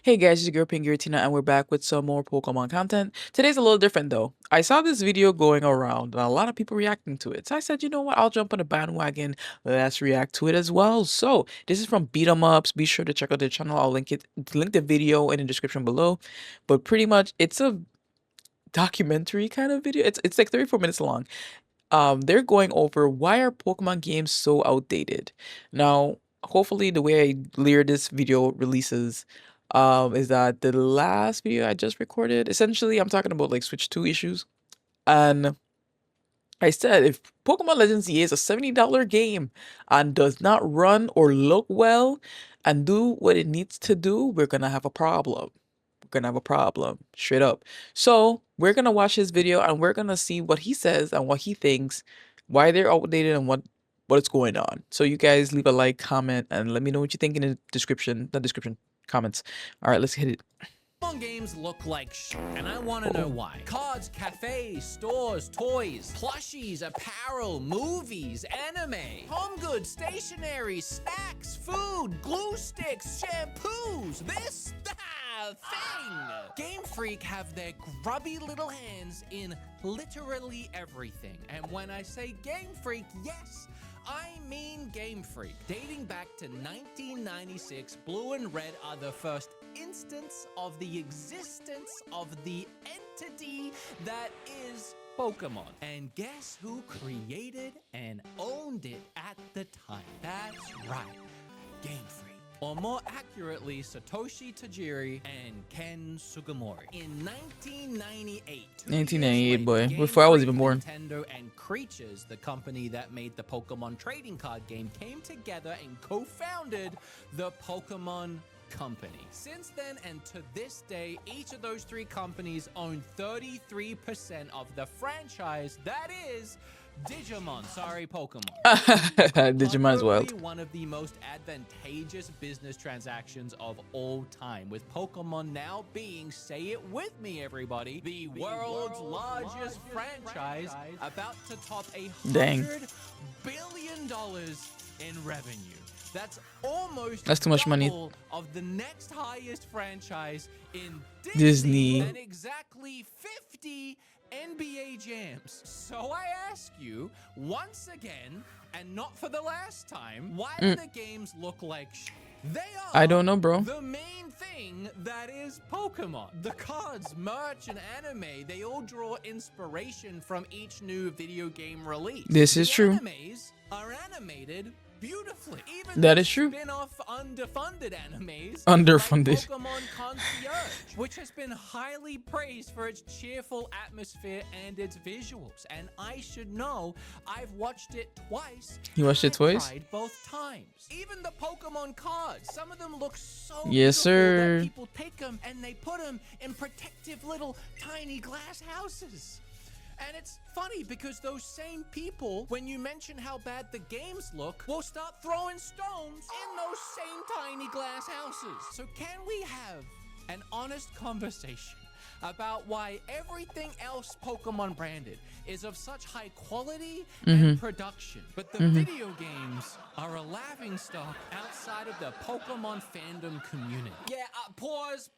Hey guys, it's your girl Pinguretina and we're back with some more Pokemon content. Today's a little different though. I saw this video going around and a lot of people reacting to it. So I said, you know what, I'll jump on the bandwagon. Let's react to it as well. So this is from Beat 'em Ups. Be sure to check out their channel. I'll link the video in the description below. But pretty much it's a documentary kind of video. It's like 34 minutes long. They're going over why are Pokemon games so outdated. Now, hopefully the way I layer this video releases is that the last video I just recorded, essentially I'm talking about like Switch 2 issues. And I said if Pokemon Legends EA is a $70 game and does not run or look well and do what it needs to do, we're gonna have a problem. We're gonna have a problem, straight up. So we're gonna watch his video and we're gonna see what he says and what he thinks, why they're outdated and what's going on. So you guys leave a like, comment, and let me know what you think in the description comments. All right, let's hit it. Pokemon games look like shit, and I want to know why. Cards, cafes, stores, toys, plushies, apparel, movies, anime, home goods, stationery, snacks, food, glue sticks, shampoos, this, that thing. Game Freak have their grubby little hands in literally everything. And when I say Game Freak, yes, I mean Game Freak. Dating back to 1996, Blue and Red are the first instance of the existence of the entity that is Pokemon. And guess who created and owned it at the time? That's right, Game Freak. Or more accurately, Satoshi Tajiri and Ken Sugimori. In 1998, 1998, boy, before I was even born. Nintendo and Creatures, the company that made the Pokemon trading card game, came together and co-founded the Pokemon Company. Since then and to this day, each of those three companies own 33% of the franchise that is Digimon. Sorry, Pokemon. Digimon is wild. One of the most advantageous business transactions of all time, with Pokemon now being, say it with me everybody, the world's largest franchise, about to top $100 billion in revenue. That's almost That's too much money. Of the next highest franchise in Disney. and exactly 50 NBA jams. So I ask you once again, and not for the last time, why do the games look like sh? They are, I don't know, bro. The main thing that is Pokemon. The cards, merch, and anime, they all draw inspiration from each new video game release. This is true. Animes are animated beautifully. Even that is true. Spin-off underfunded animes, underfunded, like Pokemon Concierge, which has been highly praised for its cheerful atmosphere and its visuals. And I should know, I've watched it twice. You watched it twice? Tried both times. Even the Pokemon cards, some of them look so yes, sir. that people take them and they put them in protective little tiny glass houses. And it's funny because those same people, when you mention how bad the games look, will start throwing stones in those same tiny glass houses. So can we have an honest conversation about why everything else Pokemon branded is of such high quality and production, but the video games are a laughingstock outside of the Pokemon fandom community? Yeah, pause.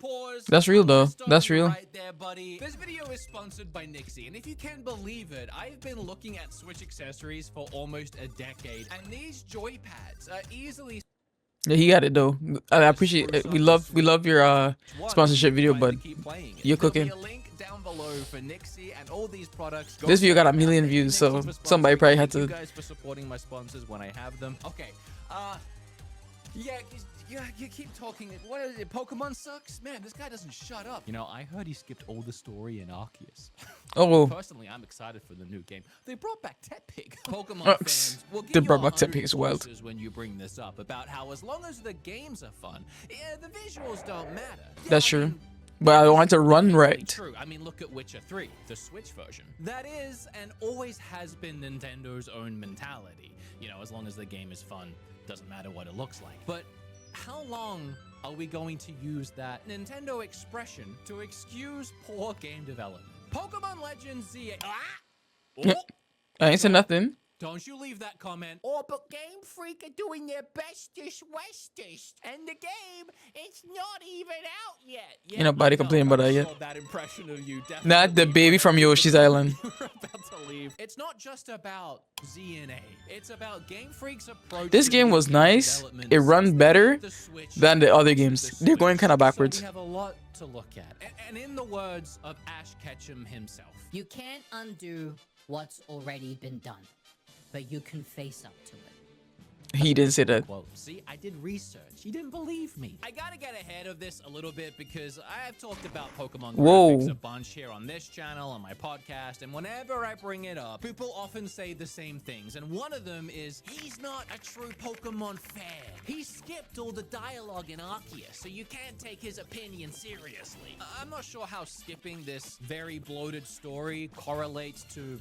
That's real though. That's real. Right there, buddy. This video is sponsored by Nixie, and if you can believe it, I've been looking at Switch accessories for almost a decade, and these joypads are easily... Yeah, he got it though. I appreciate it. We love your sponsorship video, but you're cooking. This video got 1 million views, so somebody probably had to. You guys for supporting my sponsors when I have them. Okay. Yeah, you keep talking. What is it? Pokemon sucks? Man, this guy doesn't shut up. You know, I heard he skipped all the story in Arceus. Oh. Personally, I'm excited for the new game. They brought back Tepig. Pokemon fans will give they you brought back Tepig as well. When you bring this up about how as long as the games are fun, the visuals don't matter. Yeah, that's true. But I want to run right. True. I mean, look at Witcher 3, the Switch version. That is and always has been Nintendo's own mentality. You know, as long as the game is fun, doesn't matter what it looks like. But how long are we going to use that Nintendo expression to excuse poor game development? Pokemon Legends Z. I ain't said nothing. Don't you leave that comment. Oh, but Game Freak are doing their bestest westest. And the game, it's not even out yet. Yeah, Ain't nobody complaining about that yet. That impression of you definitely. Not the baby from Yoshi's Island. You're about to leave. It's not just about ZNA. It's about Game Freak's approach. This game was nice. It run better than the other games. They're going kind of backwards. So we have a lot to look at. And in the words of Ash Ketchum himself, you can't undo what's already been done, but you can face up to it. He didn't say that. Well, see, I did research. You didn't believe me. I gotta get ahead of this a little bit because I have talked about Pokemon graphics a bunch here on this channel, on my podcast, and whenever I bring it up, people often say the same things, and one of them is, he's not a true Pokemon fan. He skipped all the dialogue in Arceus, so you can't take his opinion seriously. I'm not sure how skipping this very bloated story correlates to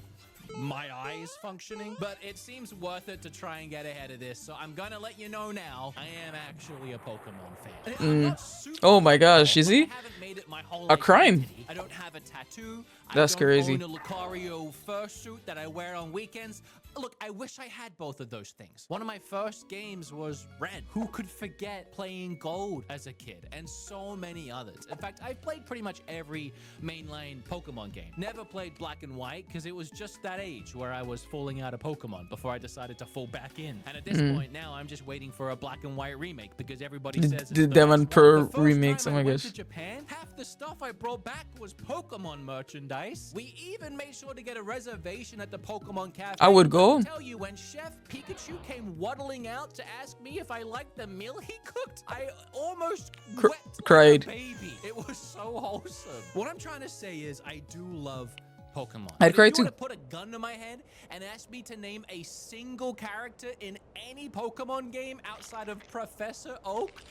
my eyes functioning, but it seems worth it to try and get ahead of this, so I'm gonna let you know now, I am actually a Pokemon fan. Oh my gosh, is he? I haven't made it my whole A crime. identity. I don't have a tattoo. That's crazy. I don't own a Lucario fursuit that I wear on weekends. Look, I wish I had both of those things. One of my first games was Red. Who could forget playing Gold as a kid? And so many others. In fact, I've played pretty much every mainline Pokemon game. Never played Black and White because it was just that age where I was falling out of Pokemon before I decided to fall back in. And at this point now, I'm just waiting for a Black and White remake because everybody says it's the the Demon best Pearl one. The first remakes, time oh my I went gosh. to Japan, half the stuff I brought back was Pokemon merchandise. We even made sure to get a reservation at the Pokemon Cafe. I would go. I'll tell you, when Chef Pikachu came waddling out to ask me if I liked the meal he cooked, I almost wept cried. like a baby. It was so wholesome. What I'm trying to say is I do love Pokemon. I'd cry If you too. were to put a gun to my head and ask me to name a single character in any Pokemon game outside of Professor Oak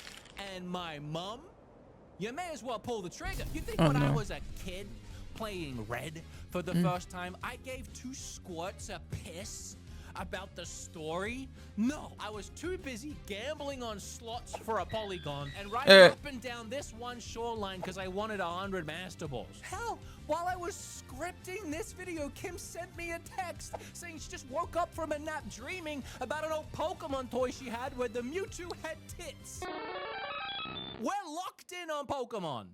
and my mom, you may as well pull the trigger. You think when I was a kid playing Red for the first time, I gave 2 squirts of piss about the story? No, I was too busy gambling on slots for a Polygon and riding up and down this one shoreline because I wanted 100 Master Balls. Hell, while I was scripting this video, Kim sent me a text saying she just woke up from a nap dreaming about an old Pokemon toy she had where the Mewtwo had tits. We're locked in on Pokemon.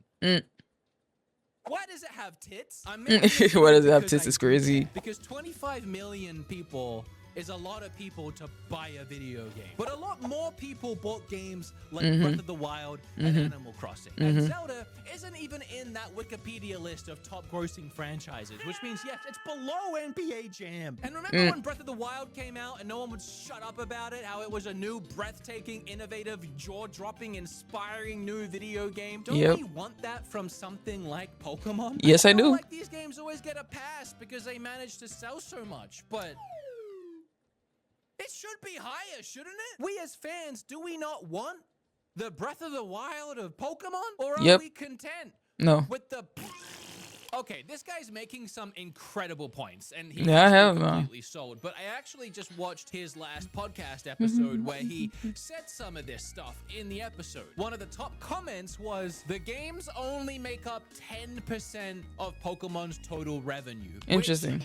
Why does it have tits? Why does it have tits? It's crazy. Because 25 million people is a lot of people to buy a video game. But a lot more people bought games like Breath of the Wild and Animal Crossing. And Zelda isn't even in that Wikipedia list of top grossing franchises, which means, yes, it's below NBA Jam. And remember when Breath of the Wild came out and no one would shut up about it, how it was a new, breathtaking, innovative, jaw-dropping, inspiring new video game? Don't we want that from something like Pokemon? Yes, I do. Like these games always get a pass because they manage to sell so much, but it should be higher, shouldn't it? We as fans, do we not want the Breath of the Wild of Pokemon? Or are we content with the... Okay, this guy's making some incredible points, and he's completely sold. But I actually just watched his last podcast episode where he said some of this stuff in the episode. One of the top comments was, the games only make up 10% of Pokemon's total revenue. Interesting.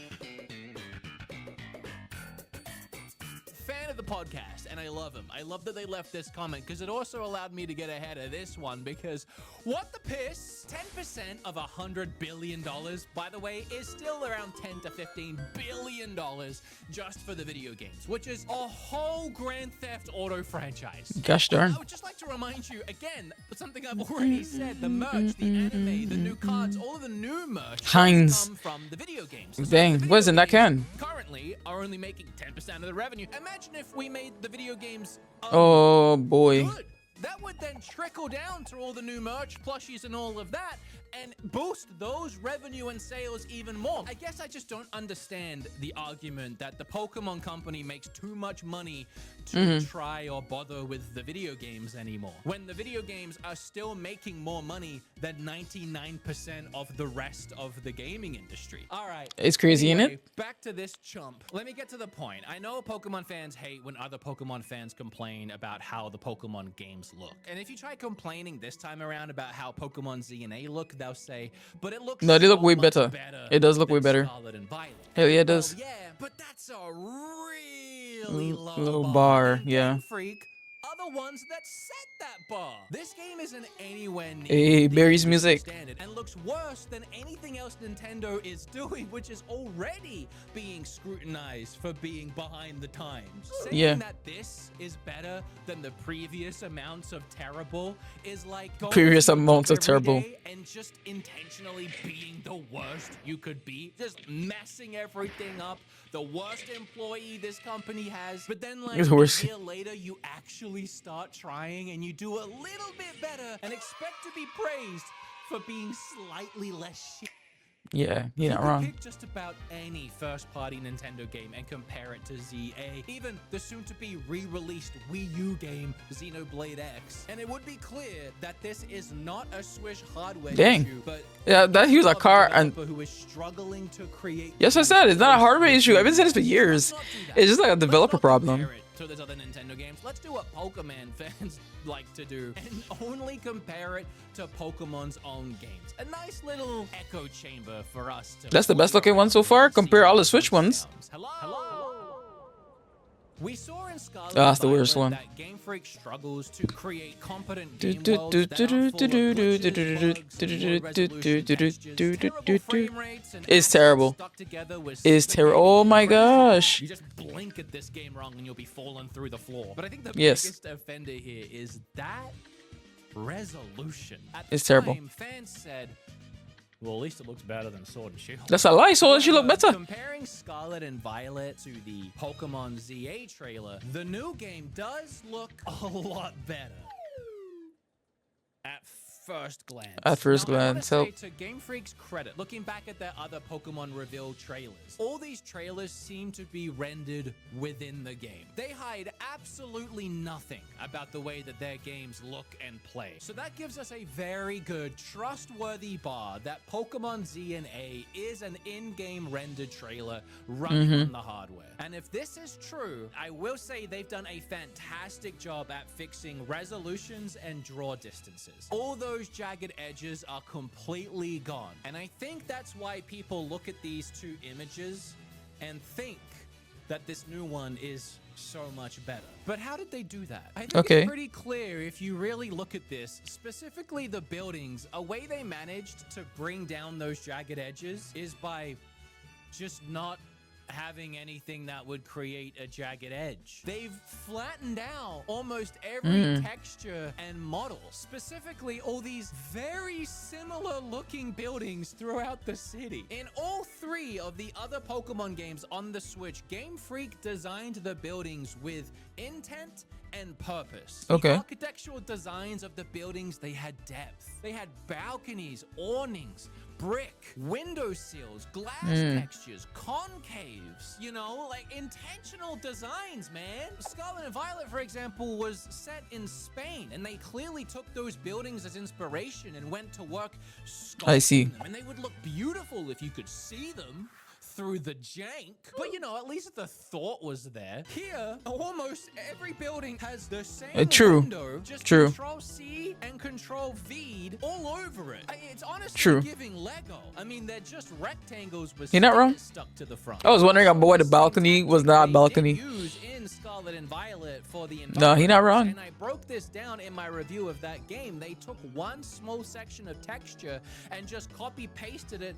Fan of the podcast, and I love him. I love that they left this comment because it also allowed me to get ahead of this one because what the piss? 10% of $100 billion, by the way, is still around $10 to $15 billion just for the video games, which is a whole Grand Theft Auto franchise. Gosh darn. I would just like to remind you, again, something I've already said, the merch, the anime, the new cards, all of the new merch come from the video games. Dang, what is it? That can? Currently are only making 10% of the revenue. Imagine if we made the video games oh boy. good. That would then trickle down to all the new merch, plushies, and all of that, and boost those revenue and sales even more. I guess I just don't understand the argument that the Pokemon company makes too much money to try or bother with the video games anymore, when the video games are still making more money than 99% of the rest of the gaming industry. All right. It's crazy, anyway, ain't it? Back to this chump. Let me get to the point. I know Pokemon fans hate when other Pokemon fans complain about how the Pokemon games games look. And if you try complaining this time around about how Pokemon Z and A look, they'll say, but it looks No, they look so way much better. better It does look way than better. Scarlet and Violet. Hell yeah, it Well, does. yeah, but that's a really Little low bar, And yeah. Game Freak are the ones that set that bar. This game isn't anywhere near Hey, the Barry's industry music. standard and looks worse than anything else Nintendo is doing, which is already being scrutinized for being behind the times. Saying Yeah. that this is better than the previous amounts of terrible is like going Previous to your amounts job of terrible. every day and just intentionally being the worst you could be, just messing everything up, the worst employee this company has. But then like It's worse. a year later, you actually start trying and you do a little bit better and expect to be praised for being slightly less shit. Yeah, you're You not could wrong. pick just about any first-party Nintendo game and compare it to ZA, even the soon-to-be re-released Wii U game Xenoblade X, and it would be clear that this is not a Swish hardware Dang. issue, but Yeah, that he was a of car and developer who is struggling to create. yes, I said it's not a hardware issue. I've been saying this for years. Let's not do that. It's just like a Let's developer not problem. compare it to those other Nintendo games. Let's do what Pokemon fans like to do and only compare it to Pokemon's own games. A nice little echo chamber for us to. That's the best looking one so far. Compare all the Switch ones. Hello. We saw in Scarlet that's the and worst Violet one. that Game Freak struggles to create competent Do, game do, worlds do, that do, aren't full of do, do, do, glitches, do, bugs, do, and do, low do, resolution do, do, textures, do, do, terrible do, frame do. rates, and It's assets terrible. stuck together with It's terrible. Oh my gosh. You just blink at this game wrong and you'll be falling through the floor. But I think the Yes. biggest offender here is that resolution. At the It's terrible. time, fans said, well, at least it looks better than Sword and Shield. That's a lie. So she look However, better. Comparing Scarlet and Violet to the Pokemon ZA trailer, the new game does look a lot better. At first glance. At first Now, I wanna glance, say help. to Game Freak's credit, looking back at their other Pokemon reveal trailers, all these trailers seem to be rendered within the game. They hide absolutely nothing about the way that their games look and play. So that gives us a very good, trustworthy bar that Pokemon Z and A is an in-game rendered trailer running on the hardware. And if this is true, I will say they've done a fantastic job at fixing resolutions and draw distances. All those jagged edges are completely gone. And I think that's why people look at these two images and think that this new one is so much better. But how did they do that? I think Okay. it's pretty clear if you really look at this, specifically the buildings, a way they managed to bring down those jagged edges is by just not having anything that would create a jagged edge. They've flattened out almost every texture and model, specifically all these very similar looking buildings throughout the city. In all three of the other Pokemon games on the Switch, Game Freak designed the buildings with intent and purpose. Okay. The architectural designs of the buildings, they had depth. They had balconies, awnings, brick, window sills, glass textures, concaves, you know, like intentional designs, man. Scarlet and Violet, for example, was set in Spain, and they clearly took those buildings as inspiration and went to work I see. sculpting them, and they would look beautiful if you could see them through the jank. But you know, at least the thought was there. Here, almost every building has the same True. window, just True. Control C and Control V all over it. It's honestly True. giving Lego. I mean, they're just rectangles with You're not wrong. stickers stuck to the front. I was wondering why the balcony was not a They did balcony. use in Scarlet and Violet for the No, he not wrong. and I broke this down in my review of that game. They took one small section of texture and just copy pasted it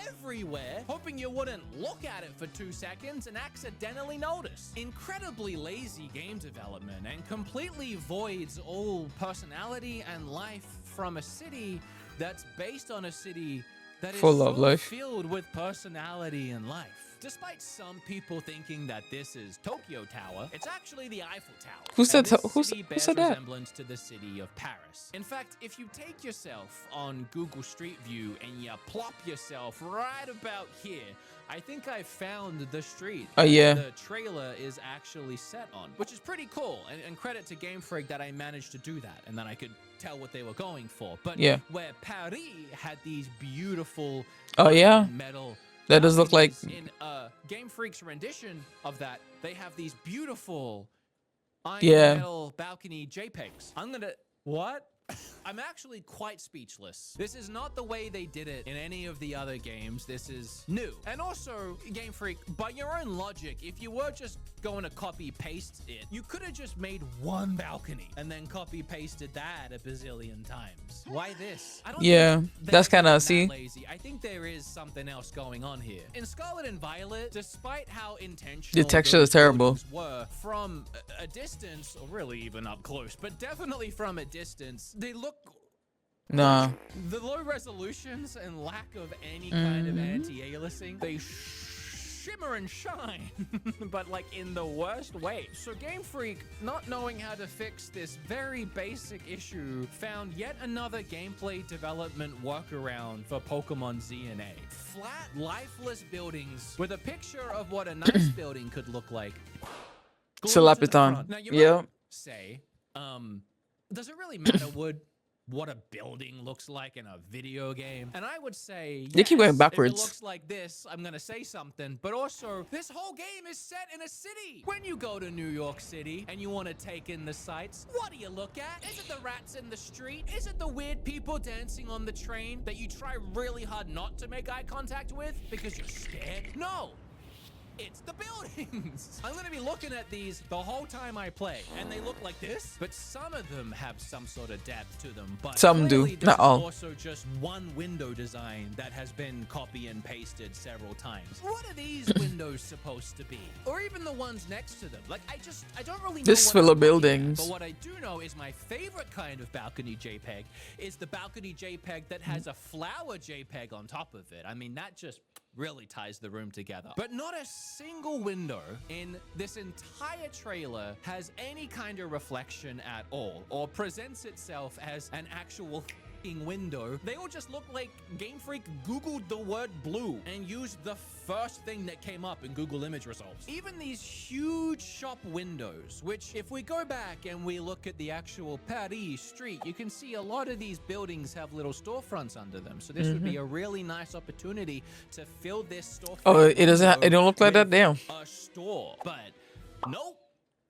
everywhere, hoping you wouldn't look at it for 2 seconds and accidentally notice. Incredibly lazy game development and completely voids all personality and life from a city that's based on a city that is Full of so life. filled with personality and life. Despite some people thinking that this is Tokyo Tower, it's actually the Eiffel Tower. Who said And this who city who bears said that? resemblance to the city of Paris. In fact, if you take yourself on Google Street View and you plop yourself right about here, I think I found the street Oh, yeah. the trailer is actually set on, which is pretty cool. And credit to Game Freak that I managed to do that and that I could tell what they were going for. But Yeah. where Paris had these beautiful Oh, yeah. metal That does look like balconies, in Game Freak's rendition of that, they have these beautiful iron Yeah. metal balcony JPEGs. What? I'm actually quite speechless. This is not the way they did it in any of the other games. This is new. And also, Game Freak, by your own logic, if you were just going to copy paste it, you could have just made one balcony and then copy pasted that a bazillion times. Why this? I don't Yeah, think that's they're kinda that see. lazy. I think there is something else going on here. In Scarlet and Violet, despite how intentional The texture those is terrible. buildings were from a distance, or really even up close, but definitely from a distance, they look Nah. the low resolutions and lack of any kind of anti-aliasing, they shimmer and shine, but like in the worst way. So Game Freak, not knowing how to fix this very basic issue, found yet another gameplay development workaround for Pokemon Z and A. Flat, lifeless buildings with a picture of what a nice building could look like. glued to the Selapiton. front. Now you Yeah. might say, does it really matter, what a building looks like in a video game? And I would say, They keep going yes, backwards. If it looks like this, I'm gonna say something. But also, this whole game is set in a city. When you go to New York City and you want to take in the sights, what do you look at? Is it the rats in the street? Is it the weird people dancing on the train that you try really hard not to make eye contact with because you're scared? No. It's the buildings. I'm going to be looking at these the whole time I play, and they look like this, but some of them have some sort of depth to them. But Some do, clearly this not is all. also just one window design that has been copy and pasted several times. What are these windows supposed to be? Or even the ones next to them? Like, I don't really know. This is what full I'm of looking at, buildings. But what I do know is my favorite kind of balcony JPEG is the balcony JPEG that has a flower JPEG on top of it. I mean, that just really ties the room together. But not a single window in this entire trailer has any kind of reflection at all, or presents itself as an actual window. They all just look like Game Freak Googled the word blue and used the first thing that came up in Google image results. Even these huge shop windows, which if we go back and we look at the actual Paris street, you can see a lot of these buildings have little storefronts under them. So this would be a really nice opportunity to fill this storefront. Oh, it doesn't. It don't look like that. Damn. A store, but nope.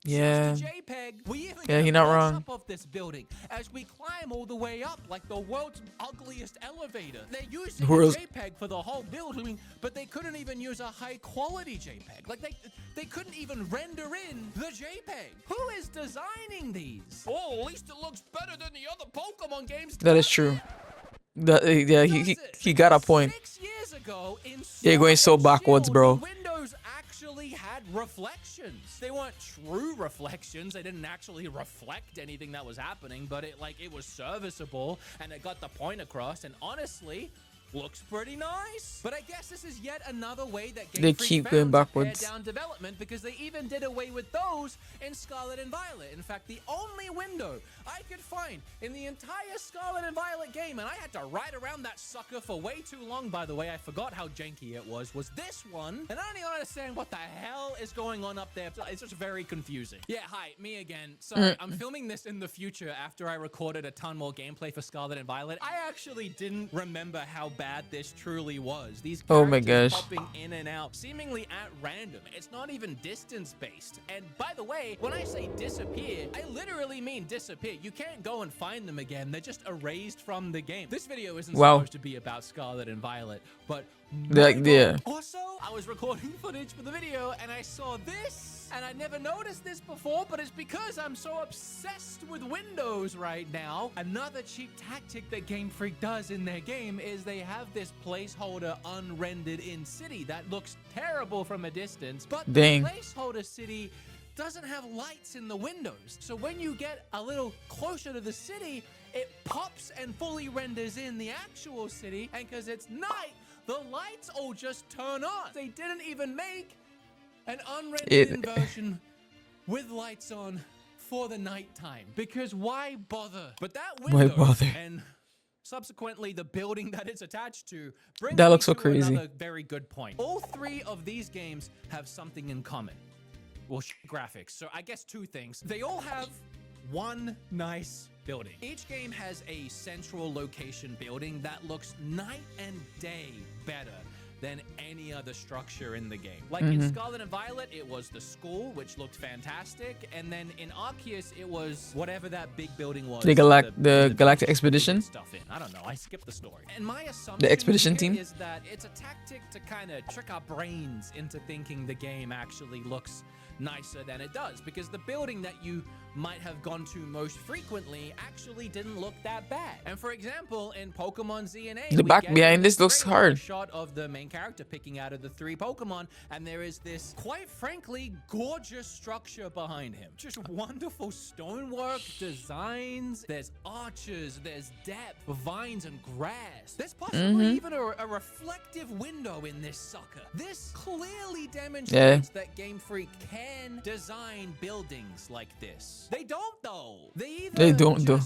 Yeah. Just a JPEG. We even Yeah, get you're a not close-up wrong. of this building as we climb all the way up like the world's ugliest elevator. They're using a World's- JPEG for the whole building, but they couldn't even use a high-quality JPEG. Like they couldn't even render in the JPEG. Who is designing these? Oh, at least it looks better than the other Pokemon games. That is true. Yeah, he got a point. 6 years ago, in You're going so Sword and backwards, Shield, bro. the windows actually had reflections. They weren't true reflections. They didn't actually reflect anything that was happening, but it was serviceable and it got the point across. And honestly, looks pretty nice. But I guess this is yet another way that Game They Freak keep found going to backwards. pare down development, because they even did away with those in Scarlet and Violet. In fact, the only window I could find in the entire Scarlet and Violet game, and I had to ride around that sucker for way too long, by the way, I forgot how janky it was this one. And I don't even understand what the hell is going on up there. It's just very confusing. Yeah, hi, me again. Sorry, I'm filming this in the future after I recorded a ton more gameplay for Scarlet and Violet. I actually didn't remember how bad this truly was. These Oh my characters gosh. popping in and out, seemingly at random. It's not even distance-based. And by the way, when I say disappear, I literally mean disappear. You can't go and find them again. They're just erased from the game. This video isn't Wow. supposed to be about Scarlet and Violet, but Like, yeah. also, I was recording footage for the video and I saw this, and I never noticed this before, but it's because I'm so obsessed with Windows right now. Another cheap tactic that Game Freak does in their game is they have this placeholder unrendered in city that looks terrible from a distance, but Dang. the placeholder city doesn't have lights in the windows. So when you get a little closer to the city, it pops and fully renders in the actual city, and because it's night, the lights all just turn on. They didn't even make an unrendered version with lights on for the nighttime, because why bother? But that window Why bother? and subsequently the building that it's attached to brings That me looks so to crazy. another very good point. All three of these games have something in common. Well, graphics. So I guess two things. They all have one nice building. Each game has a central location building that looks night and day better than any other structure in the game. Like in Scarlet and Violet, it was the school, which looked fantastic, and then in Arceus, it was whatever that big building was. The the Galactic village Expedition. stuff in. I don't know. I skipped the story. And my assumption The Expedition here team? is that it's a tactic to kind of trick our brains into thinking the game actually looks nicer than it does, because the building that you might have gone to most frequently actually didn't look that bad. And for example, in Pokemon Z and A, The back behind this looks hard. a shot of the main character picking out of the 3 Pokemon, and there is this, quite frankly, gorgeous structure behind him. Just wonderful stonework, designs, there's arches, there's depth, vines and grass. There's possibly even a reflective window in this sucker. This clearly demonstrates that Game Freak can design buildings like this. They don't though. They don't, though.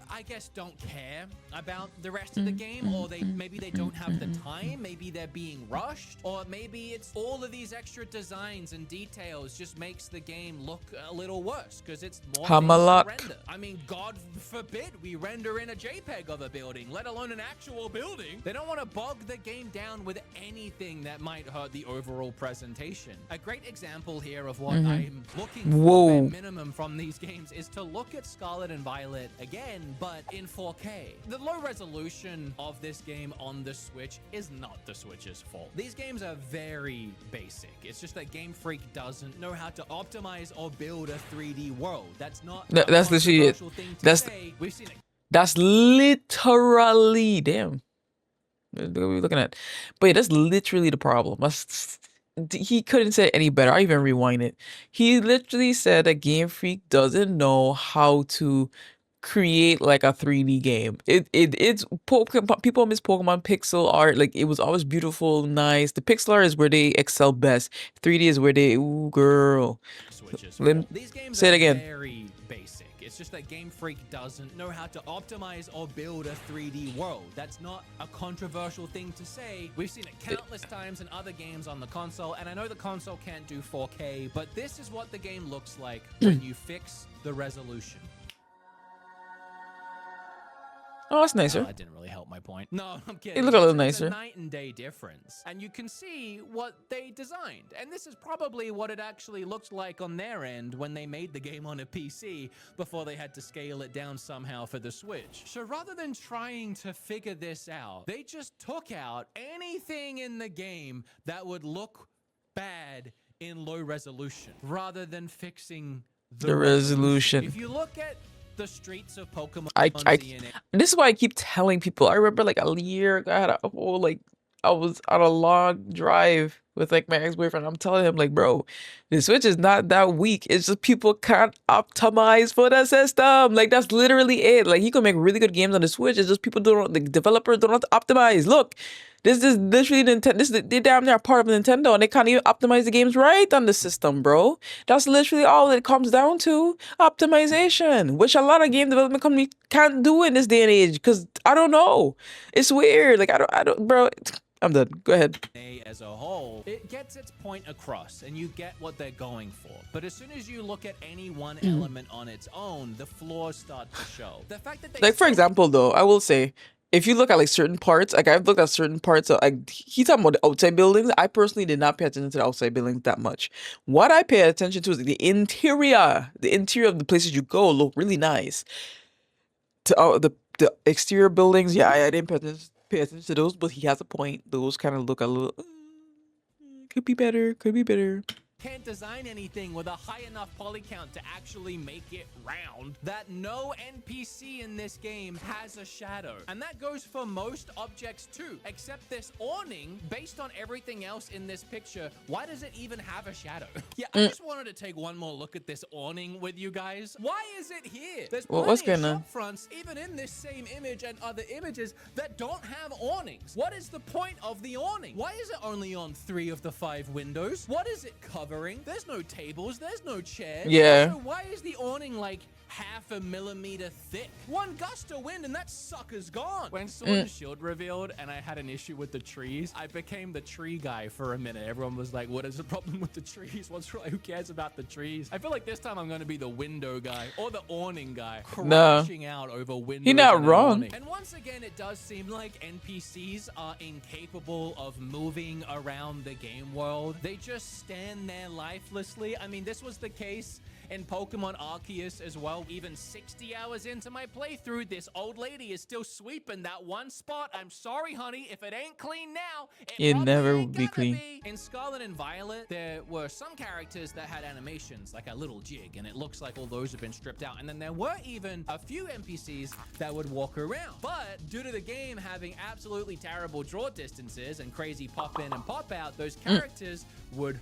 I guess don't care about the rest of the game, or maybe they don't have the time, maybe they're being rushed, or maybe it's all of these extra designs and details just makes the game look a little worse because it's more things to render. I mean, God forbid we render in a JPEG of a building, let alone an actual building. They don't want to bog the game down with anything that might hurt the overall presentation. A great example here of what I'm looking for at minimum from these games is to look at Scarlet and Violet again, but in 4K. The low resolution of this game on the Switch is not the Switch's fault. These games are very basic. It's just that Game Freak doesn't know how to optimize or build a 3D world. That's not that's literally it. We've seen it. That's literally damn. What are we looking at? But yeah, that's literally the problem. He couldn't say it any better. I even rewind it. He literally said that Game Freak doesn't know how to create like a 3D game. It's Pokemon. People miss Pokemon pixel art. Like it was always beautiful, nice. The pixel art is where they excel best. 3D is where they ooh girl. These games say it are again. Very basic. It's just that Game Freak doesn't know how to optimize or build a 3D world. That's not a controversial thing to say. We've seen it countless times in other games on the console, and I know the console can't do 4K, but this is what the game looks like when you fix the resolution. Oh, that's nicer. That didn't really help my point. No, I'm kidding. It looked a little It's nicer. a night and day difference. And you can see what they designed. And this is probably what it actually looked like on their end when they made the game on a PC before they had to scale it down somehow for the Switch. So rather than trying to figure this out, they just took out anything in the game that would look bad in low resolution rather than fixing the resolution. If you look at the streets of Pokemon this is why I keep telling people. I remember like a year ago, I had a whole like I was on a long drive with like my ex-boyfriend. I'm telling him like, bro, the Switch is not that weak. It's just people can't optimize for the system. Like that's literally it. Like he could make really good games on the Switch. It's just people don't, the developers don't have to optimize. Look, this is literally Nintendo. They damn near part of Nintendo, and they can't even optimize the games right on the system, bro. That's literally all it comes down to: optimization, which a lot of game development companies can't do in this day and age. Cause I don't know, it's weird. Like I don't, bro. I'm done. Go ahead. As a whole, it gets its point across, and you get what they're going for. But as soon as you look at any one element on its own, the flaws start to show. The fact that they like, for example, though, I will say, if you look at like certain parts, like I've looked at certain parts of like he's talking about the outside buildings. I personally did not pay attention to the outside buildings that much. What I pay attention to is the interior. The interior of the places you go look really nice. To the exterior buildings, yeah, I didn't pay attention to those, but he has a point. Those kind of look a little could be better. Could be better. Can't design anything with a high enough poly count to actually make it round, that no NPC in this game has a shadow. And that goes for most objects too, except this awning. Based on everything else in this picture, why does it even have a shadow? Yeah, I just wanted to take one more look at this awning with you guys. Why is it here? There's plenty what's of going on? shop fronts, even in this same image and other images, that don't have awnings. What is the point of the awning? Why is it only on 3 of the 5 windows? What is it covering? There's no tables, there's no chairs. Yeah. So why is the awning like half a millimeter thick. One gust of wind and that sucker's gone. When Sword and Shield revealed and I had an issue with the trees, I became the tree guy for a minute. Everyone was like, what is the problem with the trees? Who cares about the trees? I feel like this time I'm going to be the window guy or the awning guy, crashing out over windows. You're not and wrong. awning. And once again, it does seem like NPCs are incapable of moving around the game world. They just stand there lifelessly. I mean, this was the case in Pokemon Arceus as well. Even 60 hours into my playthrough, this old lady is still sweeping that one spot. I'm sorry, honey, if it ain't clean now, It probably never ain't will be gonna clean. be. In Scarlet and Violet, there were some characters that had animations, like a little jig, and it looks like all those have been stripped out. And then there were even a few NPCs that would walk around. But due to the game having absolutely terrible draw distances and crazy pop in and pop out, those characters would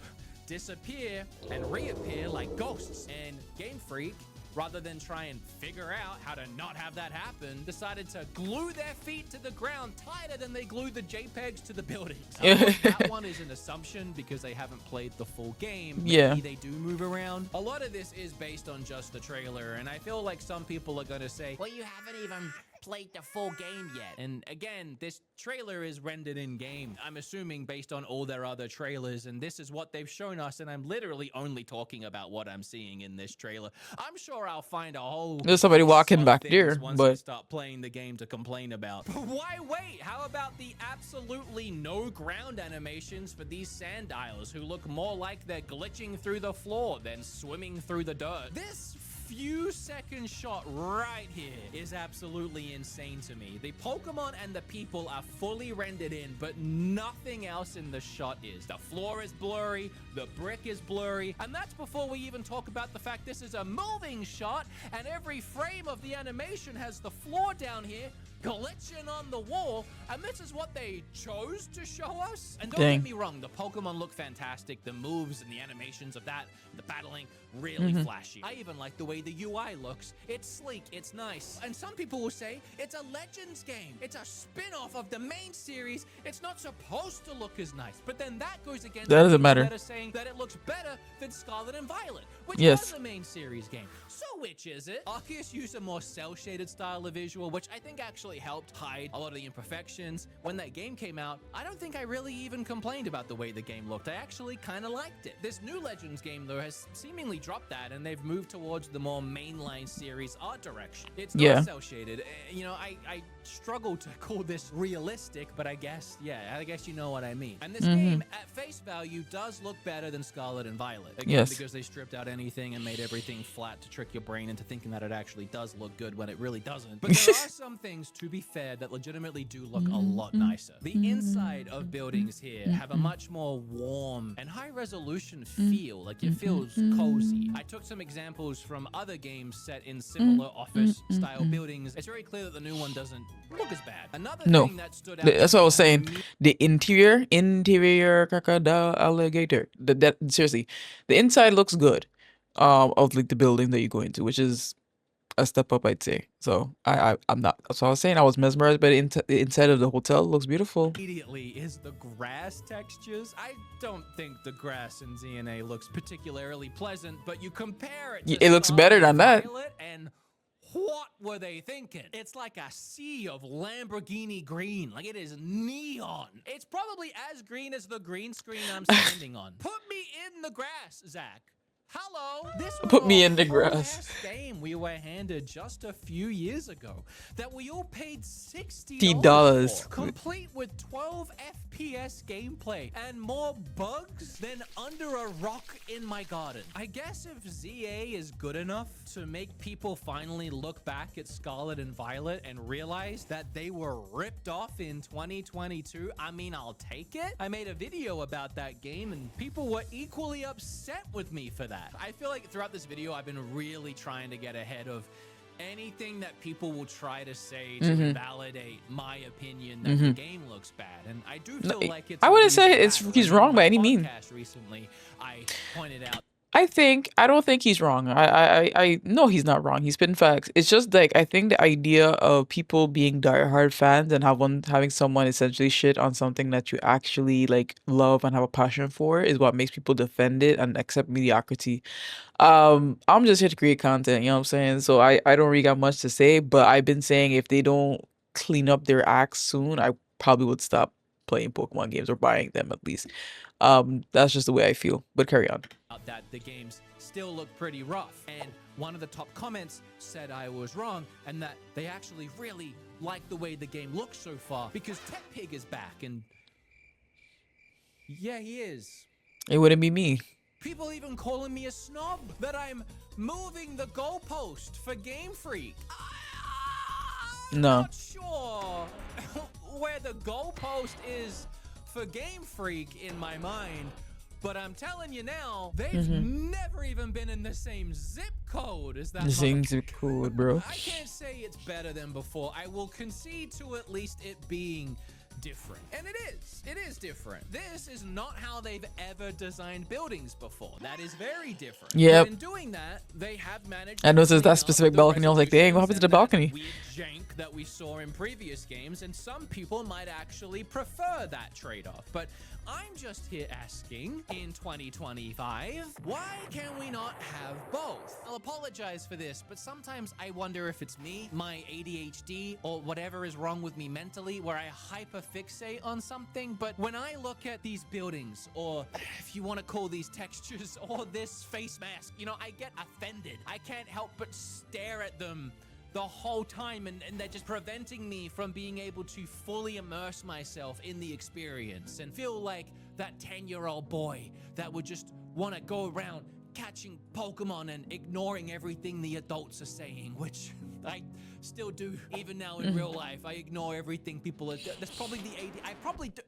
disappear and reappear like ghosts. And Game Freak, rather than try and figure out how to not have that happen, decided to glue their feet to the ground tighter than they glued the JPEGs to the buildings. That one is an assumption because they haven't played the full game. Yeah. Maybe they do move around. A lot of this is based on just the trailer, and I feel like some people are going to say, well, you haven't even played the full game yet. And again, this trailer is rendered in game. I'm assuming based on all their other trailers, and this is what they've shown us, and I'm literally only talking about what I'm seeing in this trailer. I'm sure I'll find a whole There's somebody walking back there, once I but start playing the game to complain about. But why wait? How about the absolutely no ground animations for these sand isles who look more like they're glitching through the floor than swimming through the dirt? This few second shot right here is absolutely insane to me. The Pokemon and the people are fully rendered in, but nothing else in the shot is. The floor is blurry, the brick is blurry, and that's before we even talk about the fact this is a moving shot and every frame of the animation has the floor down here glitching on the wall, and this is what they chose to show us. And don't get me wrong, the Pokemon look fantastic. The moves and the animations of that, the battling, really flashy. I even like the way the UI looks. It's sleek, it's nice. And some people will say it's a Legends game. It's a spin-off of the main series. It's not supposed to look as nice. But then that goes against that doesn't people matter. that are saying that it looks better than Scarlet and Violet, which Yes. was a main series game. So which is it? Arceus used a more cel-shaded style of visual, which I think actually helped hide a lot of the imperfections. When that game came out, I don't think I really even complained about the way the game looked. I actually kind of liked it. This new Legends game, though, has seemingly dropped that, and they've moved towards the more mainline series art direction. It's not cel-shaded. You know, I struggle to call this realistic, but I guess you know what I mean. And this game, at face value, does look better than Scarlet and Violet. Again, because they stripped out anything and made everything flat to trick your brain into thinking that it actually does look good when it really doesn't. But there are some things, to be fair, that legitimately do look a lot nicer. The inside of buildings here have a much more warm and high-resolution feel. Like, it feels cozy. I took some examples from other games set in similar office-style buildings. It's very clear that the new one doesn't look as bad. Another thing that stood out... That's what I was saying. The interior crocodile alligator. That seriously, the inside looks good. Of like the building that you go into, which is a step up, I'd say. So I'm not. So I was saying I was mesmerized by the inside of the hotel. It looks beautiful. Immediately is the grass textures. I don't think the grass in ZNA looks particularly pleasant, but you compare it to It looks better than that. Violet, and what were they thinking? It's like a sea of Lamborghini green. Like, it is neon. It's probably as green as the green screen I'm standing on. Put me in the grass, Zach. Hello. This was Put me a in the full grass. ass game we were handed just a few years ago that we all paid $60 for, complete with 12 FPS gameplay and more bugs than under a rock in my garden. I guess if ZA is good enough to make people finally look back at Scarlet and Violet and realize that they were ripped off in 2022, I mean, I'll take it. I made a video about that game and people were equally upset with me for that. I feel like throughout this video, I've been really trying to get ahead of anything that people will try to say to invalidate my opinion that the game looks bad. And I do feel like it's... I wouldn't say he's wrong by any means. Recently, I pointed out... I don't think he's wrong. I know he's not wrong. He's spitting facts. It's just like I think the idea of people being diehard fans and having someone essentially shit on something that you actually like love and have a passion for is what makes people defend it and accept mediocrity. I'm just here to create content, you know what I'm saying? So I don't really got much to say, but I've been saying if they don't clean up their acts soon, I probably would stop playing Pokemon games or buying them at least. That's just the way I feel. But carry on. That the games still look pretty rough. And one of the top comments said I was wrong and that they actually really like the way the game looks so far because Tech Pig is back. And yeah, he is. It wouldn't be me. People even calling me a snob that I'm moving the goalpost for Game Freak. I'm No. not sure where the goalpost is for Game Freak in my mind, but I'm telling you now, they've never even been in the same zip code as that. The same zip code, bro. I can't say it's better than before. I will concede to at least it being different. And it is different. This is not how they've ever designed buildings before. That is very different. Yep. But in doing that, they have managed I noticed to that clean up specific the balcony. I was like, dang, what happened to the balcony? weird jank that we saw in previous games, and some people might actually prefer that trade-off. But I'm just here asking, in 2025, why can we not have both? I'll apologize for this, but sometimes I wonder if it's me, my ADHD, or whatever is wrong with me mentally, where I hyperfixate on something. But when I look at these buildings, or if you want to call these textures, or this face mask, you know, I get offended. I can't help but stare at them the whole time, and they're just preventing me from being able to fully immerse myself in the experience and feel like that 10-year-old boy that would just want to go around catching Pokemon and ignoring everything the adults are saying, which I still do even now in real life. I ignore everything people are. That's probably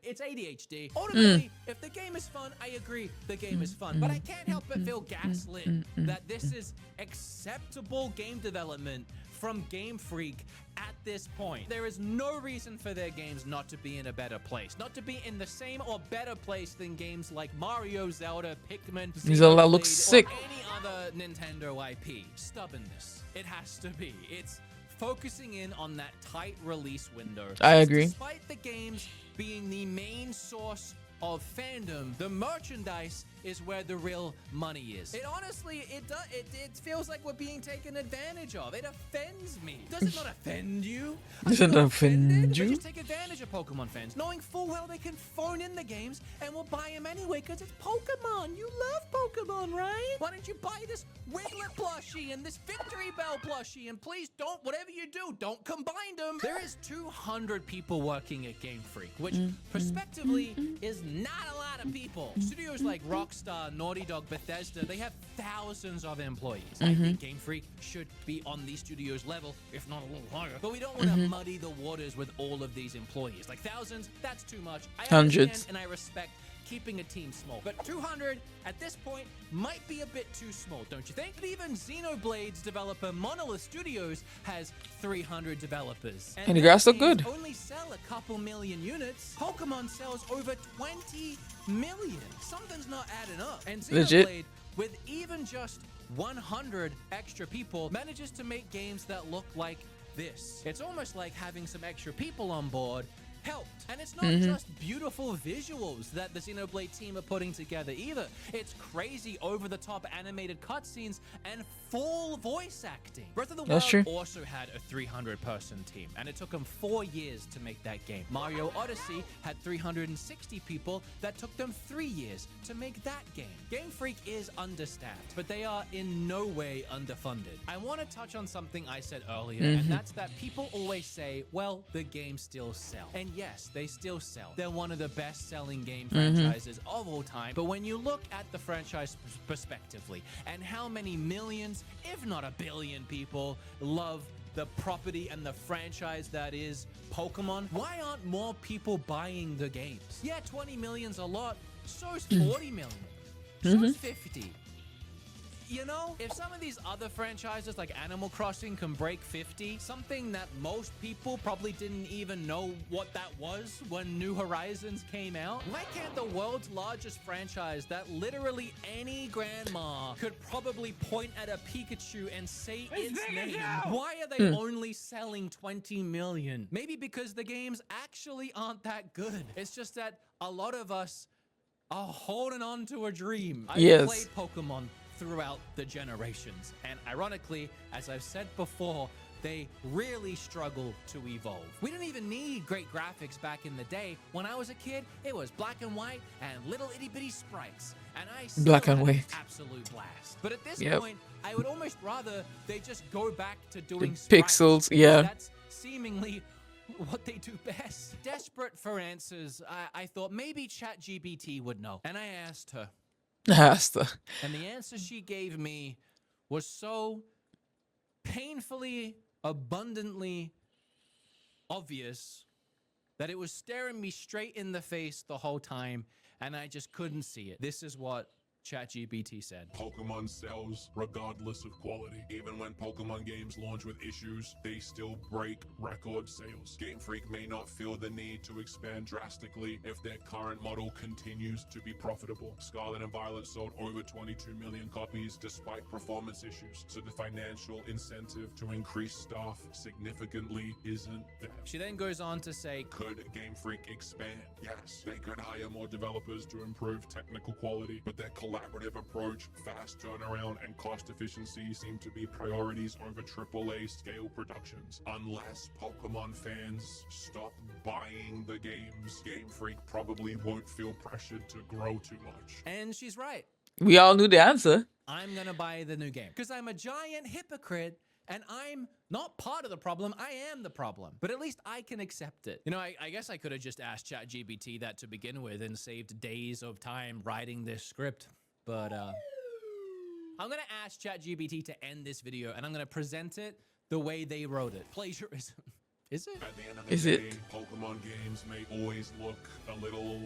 it's ADHD. Ultimately, if the game is fun, I agree the game is fun, but I can't help but feel gaslit that this is acceptable game development from Game Freak at this point. There is no reason for their games not to be in a better place, not to be in the same or better place than games like Mario, Zelda, Pikmin, Zelda looks sick. or any other Nintendo IP. Stubbornness. It has to be. It's focusing in on that tight release window. I agree. Despite the games being the main source of fandom, the merchandise is where the real money is. It honestly, it feels like we're being taken advantage of. It offends me. Does it not offend you? Does it offend But you? just take advantage of Pokemon fans, knowing full well they can phone in the games and we'll buy them anyway because it's Pokemon. You love Pokemon, right? Why don't you buy this Wiglet plushie and this Victory Bell plushie, and please don't, whatever you do, don't combine them. There is 200 people working at Game Freak, which prospectively is not a lot of people. Studios like Rockstar, Naughty Dog, Bethesda, they have thousands of employees. I think Game Freak should be on the studio's level, if not a little higher. But we don't want to muddy the waters with all of these employees. Like thousands, that's too much. I Hundreds. understand and I respect keeping a team small, but 200 at this point might be a bit too small, don't you think? But even Xenoblade's developer Monolith Studios has 300 developers. And the their graphs look games good. only sell a couple million units. Pokemon sells over 20 million. Something's not adding up. And Legit. Xenoblade, with even just 100 extra people, manages to make games that look like this. It's almost like having some extra people on board helped. And it's not just beautiful visuals that the Xenoblade team are putting together either. It's crazy over-the-top animated cutscenes and full voice acting. Breath of the That's Wild true. also had a 300-person team, and it took them 4 years to make that game. Mario Odyssey had 360 people that took them 3 years to make that game. Game Freak is understaffed, but they are in no way underfunded. I want to touch on something I said earlier, and that's that people always say, well, the games still sell. And yes, they still sell. They're one of the best-selling game franchises of all time. But when you look at the franchise prospectively and how many millions, if not a billion people love the property and the franchise that is Pokemon, why aren't more people buying the games? Yeah, 20 million's a lot. So's 40 million. So's 50. You know, if some of these other franchises like Animal Crossing can break 50, something that most people probably didn't even know what that was when New Horizons came out, why can't the world's largest franchise that literally any grandma could probably point at a Pikachu and say its name, why are they only selling 20 million? Maybe because the games actually aren't that good. It's just that a lot of us are holding on to a dream. I've Yes. played Pokemon throughout the generations, and ironically, as I've said before, they really struggle to evolve. We didn't even need great graphics back in the day. When I was a kid, it was black and white and little itty bitty sprites, and I still Black and had white. an absolute blast. But at this Yep. point, I would almost rather they just go back to doing Pixels, sprites, yeah. because that's seemingly what they do best. Desperate for answers, I thought maybe ChatGPT would know, and I asked her. Asta. And the answer she gave me was so painfully, abundantly obvious that it was staring me straight in the face the whole time, and I just couldn't see it. This is what ChatGPT said. Pokemon sells regardless of quality. Even when Pokemon games launch with issues, they still break record sales. Game Freak may not feel the need to expand drastically if their current model continues to be profitable. Scarlet and Violet sold over 22 million copies despite performance issues, so the financial incentive to increase staff significantly isn't there. She then goes on to say, Could Game Freak expand? Yes, they could hire more developers to improve technical quality, but their collaborative approach, fast turnaround, and cost efficiency seem to be priorities over AAA scale productions. Unless Pokemon fans stop buying the games, Game Freak probably won't feel pressured to grow too much. and she's right. We all knew the answer. I'm gonna buy the new game because I'm a giant hypocrite and I'm not part of the problem. I am the problem, but at least I can accept it. You know, I guess I could have just asked ChatGPT that to begin with and saved days of time writing this script, but I'm gonna ask ChatGPT to end this video and I'm gonna present it the way they wrote it. Plagiarism. Is it? At the end of the Is day, it? Pokemon games may always look a little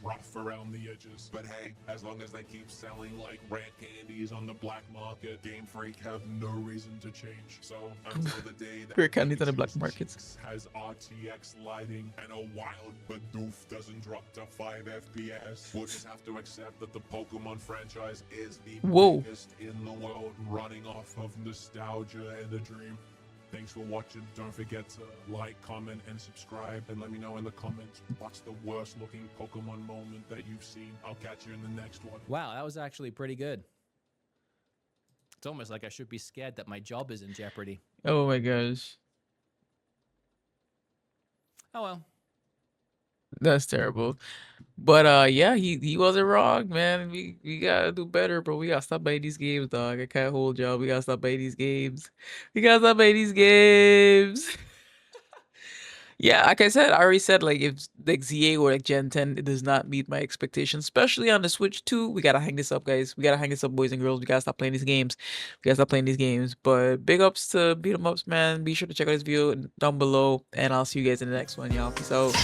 rough around the edges, but hey, as long as they keep selling like rare candies on the black market, Game Freak have no reason to change. So until the day that Rare candies on the black Pikachu market. 6 has RTX lighting and a wild Bidoof doesn't drop to 5 FPS, we'll just have to accept that the Pokemon franchise is the Whoa. biggest in the world, running off of nostalgia and a dream. Thanks for watching. Don't forget to like, comment, and subscribe. And let me know in the comments what's the worst looking Pokemon moment that you've seen. I'll catch you in the next one. Wow, that was actually pretty good. It's almost like I should be scared that my job is in jeopardy. Oh my gosh. Oh well. That's terrible. But yeah, he wasn't wrong, man. We gotta do better, bro. We gotta stop buying these games, dog. I can't hold y'all. We gotta stop buying these games. We gotta stop buying these games. Yeah, like I said, I already said, like, if like ZA or like Gen 10, it does not meet my expectations, especially on the Switch 2. We gotta hang this up, guys. We gotta hang this up, boys and girls. We gotta stop playing these games. We gotta stop playing these games. But big ups to Beat 'em Ups, man. Be sure to check out this video down below, and I'll see you guys in the next one, y'all. Peace out.